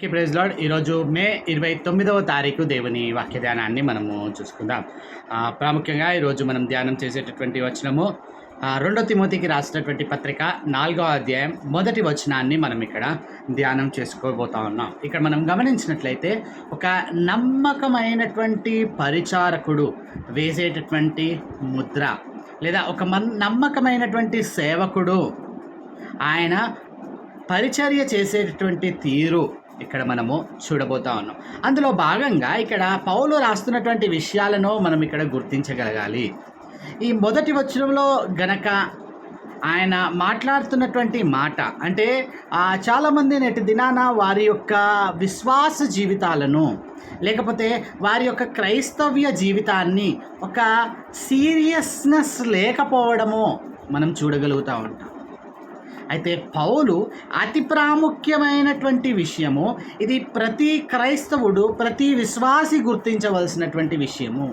Praise lord. ఈరోజు మే 29వ తారీఖు దేవుని వాక్య ధ్యానాన్ని మనము చూసుకుందాం. ప్రాముఖ్యంగా ఈరోజు మనం ధ్యానం చేసేటటువంటి వచనము 2 తిమోతికి రాసినటువంటి పత్రిక 4వ అధ్యాయం 1వ వచనాన్ని మనం ఇక్కడ ధ్యానం చేసుకోబోతా ఉన్నాం. ఇక్కడ మనం గమనించినట్లయితే ఒక నమ్మకమైనటువంటి పరిచారకుడు వేసేటటువంటి ముద్ర, లేదా ఒక నమ్మకమైనటువంటి సేవకుడు ఆయన పరిచర్య చేసేటటువంటి తీరు ఇక్కడ మనము చూడబోతా ఉన్నాం. అందులో భాగంగా ఇక్కడ పౌలు రాస్తున్నటువంటి విషయాలను మనం ఇక్కడ గుర్తించగలగాలి. ఈ మొదటి వచనంలో గనక ఆయన మాట్లాడుతున్నటువంటి మాట అంటే చాలామంది నేటి దినాన వారి యొక్క విశ్వాస జీవితాలను, లేకపోతే వారి యొక్క క్రైస్తవ్య జీవితాన్ని ఒక సీరియస్నెస్ లేకపోవడము మనం చూడగలుగుతూ ఉంటాం. అయితే పౌలు అతి ప్రాముఖ్యమైనటువంటి విషయము, ఇది ప్రతి క్రైస్తవుడు, ప్రతి విశ్వాసి గుర్తించవలసినటువంటి విషయము.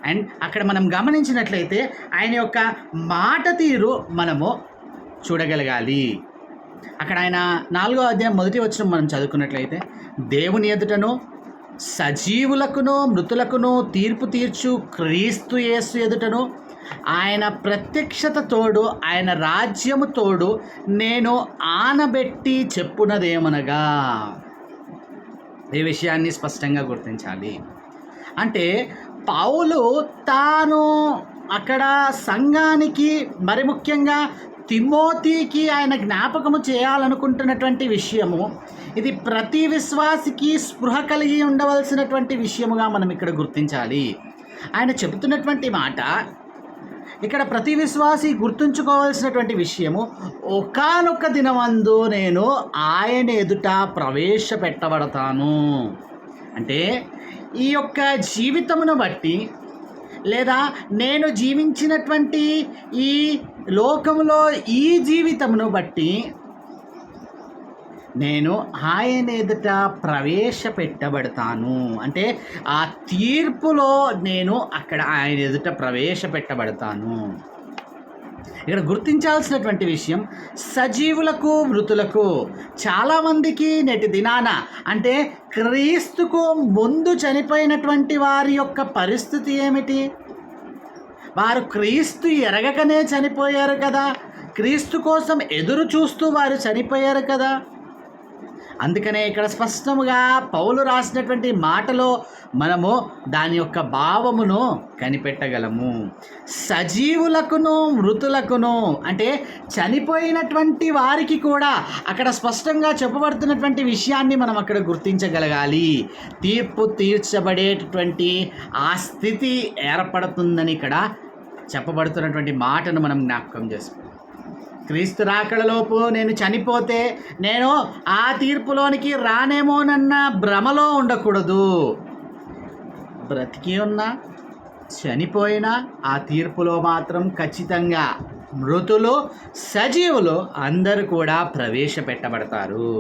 అండ్ అక్కడ మనం గమనించినట్లయితే ఆయన యొక్క మాట తీరు మనము చూడగలగాలి. అక్కడ ఆయన 4వ అధ్యాయం 1వ వచనం మనం చదువుకున్నట్లయితే, దేవుని ఎదుటను సజీవులకును మృతులకును తీర్పు తీర్చు క్రీస్తు యేసు ఎదుటను ఆయన ప్రత్యక్షత తోడు, ఆయన రాజ్యము తోడు నేను ఆనబెట్టి చెప్పునదేమనగా. ఈ విషయాన్ని స్పష్టంగా గుర్తించాలి. అంటే పౌలు తాను అక్కడ సంఘానికి, మరి ముఖ్యంగా తిమోతికి ఆయన జ్ఞాపకము చేయాలనుకుంటున్నటువంటి విషయము, ఇది ప్రతి విశ్వాసికి స్పృహ కలిగి ఉండవలసినటువంటి విషయముగా మనం ఇక్కడ గుర్తించాలి. ఆయన చెబుతున్నటువంటి మాట ఇక్కడ ప్రతి విశ్వాసి గుర్తుంచుకోవాల్సినటువంటి విషయము, ఒకానొక దినమందు నేను ఆయన ఎదుట ప్రవేశపెట్టబడతాను. అంటే ఈ యొక్క జీవితమును బట్టి, లేదా నేను జీవించినటువంటి ఈ లోకములో ఈ జీవితమును బట్టి నేను ఆయన ఎదుట ప్రవేశపెట్టబడతాను. అంటే ఆ తీర్పులో నేను అక్కడ ఆయన ఎదుట ప్రవేశపెట్టబడతాను. ఇక్కడ గుర్తించాల్సినటువంటి విషయం, సజీవులకు మృతులకు, చాలామందికి నేటి దినాన అంటే క్రీస్తుకు ముందు చనిపోయినటువంటి వారి యొక్క పరిస్థితి ఏమిటి? వారు క్రీస్తు ఎరగకనే చనిపోయారు కదా, క్రీస్తు కోసం ఎదురు చూస్తూ వారు చనిపోయారు కదా. అందుకనే ఇక్కడ స్పష్టముగా పౌలు రాసినటువంటి మాటలో మనము దాని యొక్క భావమును కనిపెట్టగలము. సజీవులకును మృతులకును అంటే చనిపోయినటువంటి వారికి కూడా అక్కడ స్పష్టంగా చెప్పబడుతున్నటువంటి విషయాన్ని మనం అక్కడ గుర్తించగలగాలి. తీర్పు తీర్చబడేటటువంటి ఆ స్థితి ఏర్పడుతుందని ఇక్కడ చెప్పబడుతున్నటువంటి మాటను మనం జ్ఞాపకం చేసుకోవాలి. క్రీస్తు రాకడలోపు నేను చనిపోతే నేను ఆ తీర్పులోనికి రానేమోనన్న భ్రమలో ఉండకూడదు. బ్రతికి ఉన్నా చనిపోయినా ఆ తీర్పులో మాత్రం ఖచ్చితంగా మృతులు సజీవులు అందరూ కూడా ప్రవేశపెట్టబడతారు.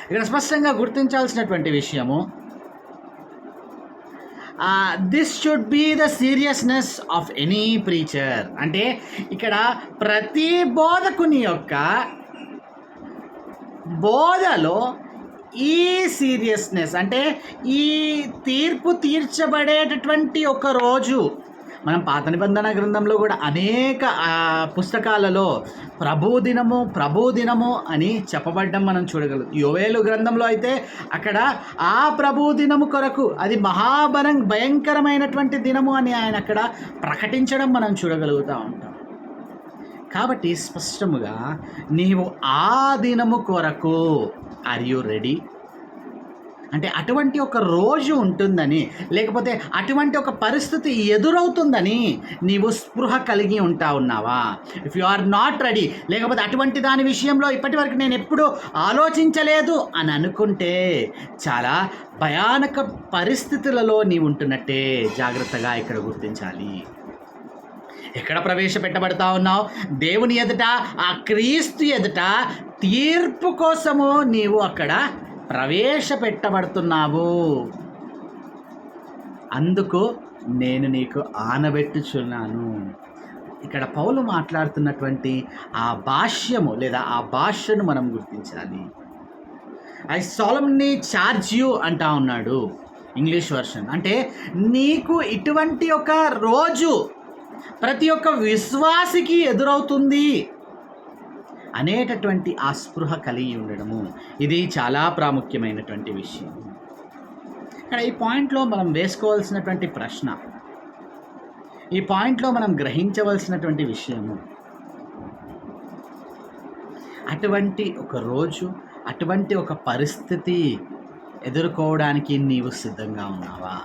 ఇక్కడ స్పష్టంగా గుర్తించాల్సినటువంటి విషయము, this should be the seriousness of any preacher. అంటే ఇక్కడ ప్రతి బోధకుని యొక్క బోధలో ఈ సీరియస్నెస్, అంటే ఈ తీర్పు తీర్చబడేటటువంటి ఒక రోజు, మనం పాత నిబంధన గ్రంథంలో కూడా అనేక పుస్తకాలలో ప్రభు దినము అని చెప్పబడ్డం మనం చూడగలం. యోవేలు గ్రంథంలో అయితే అక్కడ ఆ ప్రభు దినము కొరకు అది భయంకరమైనటువంటి దినము అని ఆయన అక్కడ ప్రకటించడం మనం చూడగలుగుతూ ఉంటాం. కాబట్టి స్పష్టముగా నీవు ఆ దినము కొరకు ఆర్ యు రెడీ? అంటే అటువంటి ఒక రోజు ఉంటుందని, లేకపోతే అటువంటి ఒక పరిస్థితి ఎదురవుతుందని నీవు స్పృహ కలిగి ఉన్నావా? If you are not ready, లేకపోతే అటువంటి దాని విషయంలో ఇప్పటి వరకు నేను ఎప్పుడూ ఆలోచించలేదు అని అనుకుంటే చాలా భయానక పరిస్థితులలో నీవు ఉంటున్నట్టే జాగ్రత్తగా ఇక్కడ గుర్తించాలి. ఎక్కడ ప్రవేశపెట్టబడతా ఉన్నావు? దేవుని ఎదుట, ఆ క్రీస్తు ఎదుట తీర్పు కోసము నీవు అక్కడ ప్రవేశపెట్టబడుతున్నావు. అందుకు నేను నీకు ఆనబెట్టుచున్నాను. ఇక్కడ పౌలు మాట్లాడుతున్నటువంటి ఆ భాష్యము, లేదా ఆ భాషను మనం గుర్తించాలి. ఐ సాలమ్లీ చార్జ్ యూ అంటా ఉన్నాడు ఇంగ్లీష్ వర్షన్. అంటే నీకు ఇటువంటి ఒక రోజు ప్రతి ఒక్క విశ్వాసికి ఎదురవుతుంది అనేటటువంటి ఆ స్పృహ కలిగి ఉండడము, ఇది చాలా ప్రాముఖ్యమైనటువంటి విషయం. ఇక్కడ ఈ పాయింట్లో మనం వేసుకోవాల్సినటువంటి ప్రశ్న, ఈ పాయింట్లో మనం గ్రహించవలసినటువంటి విషయము, అటువంటి ఒక రోజు, అటువంటి ఒక పరిస్థితి ఎదుర్కోవడానికి నీవు సిద్ధంగా ఉన్నావా?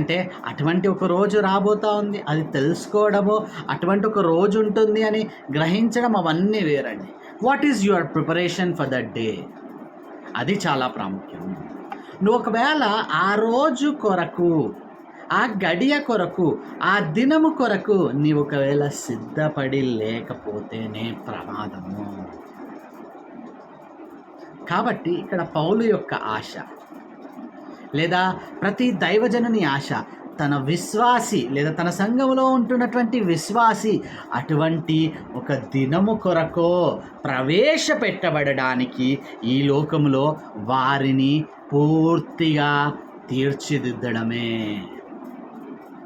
అంటే అటువంటి ఒక రోజు రాబోతా ఉంది, అది తెలుసుకోవడము, అటువంటి ఒక రోజు ఉంటుంది అని గ్రహించడం అవన్నీ వేరండి. What is your preparation for that day? అది చాలా ప్రాముఖ్యం. నువ్వు ఒకవేళ ఆ రోజు కొరకు, ఆ గడియ కొరకు, ఆ దినము కొరకు నీవు ఒకవేళ సిద్ధపడి లేకపోతేనే ప్రమాదము. కాబట్టి ఇక్కడ పౌలు యొక్క ఆశ, లేదా ప్రతి దైవజనుని ఆశ, తన విశ్వాసి లేదా తన సంఘంలో ఉంటున్నటువంటి విశ్వాసి అటువంటి ఒక దినము కొరకో ప్రవేశపెట్టబడడానికి ఈ లోకంలో వారిని పూర్తిగా తీర్చిదిద్దడమే.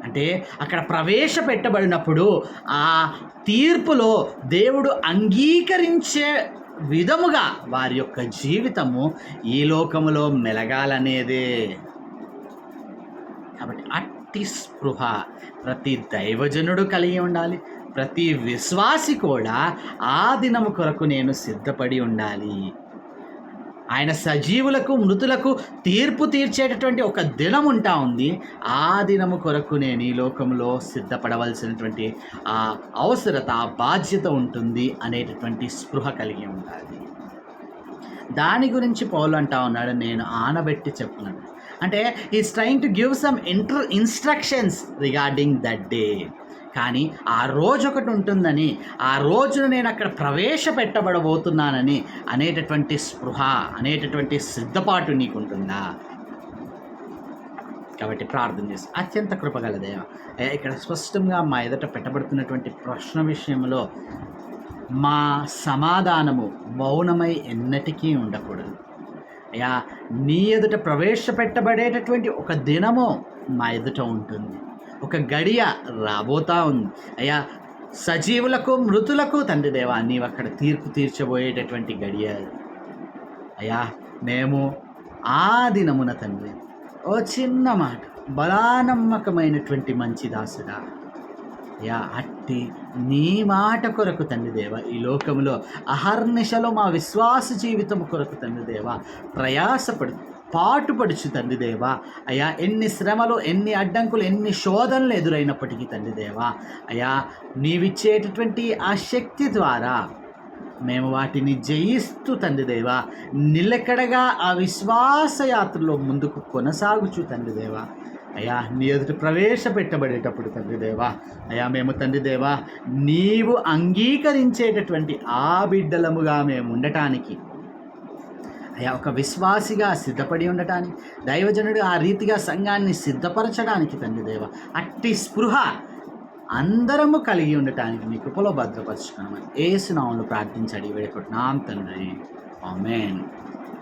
అంటే అక్కడ ప్రవేశపెట్టబడినప్పుడు ఆ తీర్పులో దేవుడు అంగీకరించే విధముగా వారి యొక్క జీవితము ఈ లోకములో మెలగాలనేదే. కాబట్టి అట్టి స్పృహ ప్రతి దైవజనుడు కలిగి ఉండాలి. ప్రతి విశ్వాసి కూడా ఆ దినము కొరకు నేను సిద్ధపడి ఉండాలి. ఆయన సజీవులకు మృతులకు తీర్పు తీర్చేటటువంటి ఒక దినం ఉంటా ఉంది. ఆ దినము కొరకు నేను ఈ లోకంలో సిద్ధపడవలసినటువంటి ఆ అవసరత, ఆ బాధ్యత ఉంటుంది అనేటటువంటి స్పృహ కలిగి ఉండాలి. దాని గురించి పౌలు అంటా ఉన్నాడు, నేను ఆనబెట్టి చెప్తున్నాను. అంటే is trying to give some instructions regarding that day. కానీ ఆ రోజు ఒకటి ఉంటుందని, ఆ రోజున నేను అక్కడ ప్రవేశపెట్టబడబోతున్నానని అనేటటువంటి స్పృహ, అనేటటువంటి సిద్ధపాటు నీకుంటుందా? కాబట్టి ప్రార్థన చేసి, అత్యంత కృపగల దేవ, ఇక్కడ స్పష్టంగా మా ఎదుట పెట్టబడుతున్నటువంటి ప్రశ్న విషయంలో మా సమాధానము మౌనమై ఎన్నటికీ ఉండకూడదు అయ్యా. నీ ఎదుట ప్రవేశపెట్టబడేటటువంటి ఒక దినము మా ఎదుట ఉంటుంది, ఒక గడియ రాబోతా ఉంది అయ్యా. సజీవులకు మృతులకు తండ్రి దేవా నీవు అక్కడ తీర్పు తీర్చబోయేటటువంటి గడియ అయ్యా. మేము ఆ దినమున తండ్రి, ఓ చిన్న మాట, బలానమ్మకమైనటువంటి మంచి దాసుడా అయ్యా, అట్టి నీ మాట కొరకు తండ్రి దేవ ఈ లోకంలో అహర్నిశలో మా విశ్వాస జీవితం కొరకు తండ్రి దేవ పాటుపడుచు తండ్రి దేవా అయ్యా. ఎన్ని శ్రమలు, ఎన్ని అడ్డంకులు, ఎన్ని శోధనలు ఎదురైనప్పటికీ తండ్రి దేవా అయ్యా, నీవిచ్చేటటువంటి ఆ శక్తి ద్వారా మేము వాటిని జయిస్తూ తండ్రి దేవా నిలకడగా ఆ విశ్వాస యాత్రలో ముందుకు కొనసాగుచు తండ్రి దేవా అయ్యా, నీ ఎదుట ప్రవేశపెట్టబడేటప్పుడు తండ్రి దేవా అయ్యా, మేము తండ్రి దేవా నీవు అంగీకరించేటటువంటి ఆ బిడ్డలముగా మేము ఉండటానికి అయ్యా, ఒక విశ్వాసిగా సిద్ధపడి ఉండటానికి, దైవజనుడు ఆ రీతిగా సంఘాన్ని సిద్ధపరచడానికి తండ్రి దేవ అట్టి స్పృహ అందరము కలిగి ఉండటానికి మీ కృపలో భద్రపరచుకున్నామని యేసు నామములో ప్రార్థించి అడిగి వేడుకుంటున్నాం తండ్రి. ఆమేన్.